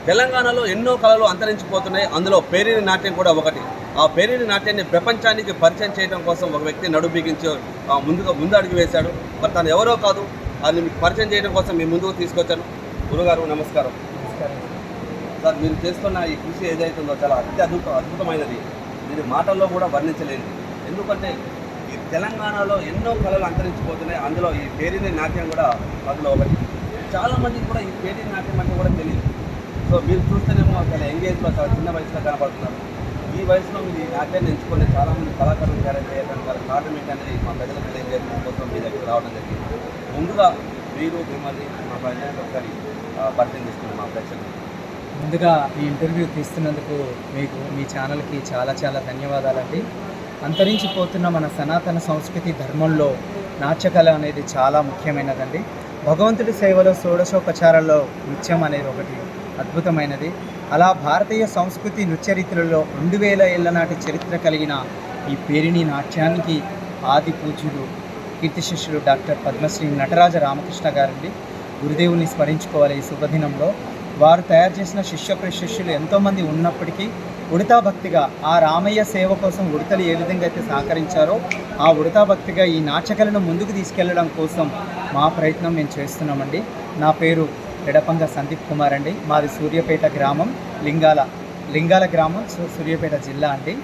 తెలంగాణలో ఎన్నో కళలు అంతరించిపోతున్నాయి. అందులో పేరిణి నాట్యం కూడా ఒకటి. ఆ పేరిణి నాట్యాన్ని ప్రపంచానికి పరిచయం చేయడం కోసం ఒక వ్యక్తి నడుం బిగించి ముందు అడుగు వేశాడు. మరి తను ఎవరో కాదు, అది మీకు పరిచయం చేయడం కోసం మీ ముందుకు తీసుకొచ్చాను. గురుగారు నమస్కారం. సార్, మీరు చేస్తున్న ఈ కృషి ఏదైతుందో చాలా అద్భుతమైనది. దీని మాటల్లో కూడా వర్ణించలేదు. ఎందుకంటే ఈ తెలంగాణలో ఎన్నో కళలు అంతరించిపోతున్నాయి. అందులో ఈ పేరిణి నాట్యం కూడా అందులో ఒకటి. చాలామందికి కూడా ఈ పేరిణి నాట్యం అంటే కూడా తెలియదు. సో మీరు చూస్తేనేమో చాలా ఎంగేజ్లో చాలా చిన్న వయసులో కనపడుతున్నారు. ఈ వయసులో మీరు ఈ నాట్యాన్ని ఎంచుకునే చాలామంది కళాకారులు తయారయ్యేటువంటి గల కారణం ఏంటనేది మా ప్రజలకు తెలియజేయడం కోసం మీ దగ్గర రావడం జరిగింది. ముందుగా మీరు మిమ్మల్ని మా ప్రజలకు ఒకసారి పరిచయం చేసుకున్నాం మా ప్రేక్షకులు. ముందుగా ఈ ఇంటర్వ్యూ తీస్తున్నందుకు మీకు మీ ఛానల్కి చాలా చాలా ధన్యవాదాలండి. అంతరించిపోతున్న మన సనాతన సంస్కృతి ధర్మంలో నాట్యకళ అనేది చాలా ముఖ్యమైనదండి. భగవంతుడి సేవలో షోడశోపచారాల్లో నృత్యం అనేది ఒకటి అద్భుతమైనది. అలా భారతీయ సంస్కృతి నృత్యరీతులలో 2000 ఏళ్ల నాటి చరిత్ర కలిగిన ఈ పేరిణి నాట్యానికి ఆది పూజ్యులు కీర్తిశిష్యులు డాక్టర్ పద్మశ్రీ నటరాజ రామకృష్ణ గారండి. గురుదేవుని స్మరించుకోవాలి ఈ శుభదినంలో. వారు తయారు చేసిన శిష్య ప్రశిష్యులు ఎంతోమంది ఉన్నప్పటికీ ఉడతా భక్తిగా ఆ రామయ్య సేవ కోసం ఉడతలు ఏ విధంగా అయితే సహకరించారో ఆ ఉడతా భక్తిగా ఈ నాట్యకళను ముందుకు తీసుకెళ్లడం కోసం మా ప్రయత్నం మేము చేస్తున్నామండి. నా పేరు ఎడపంగ సందీప్ కుమార్ అండి. మాది సూర్యాపేట గ్రామం, లింగాల గ్రామం, సూర్యాపేట జిల్లా అండి.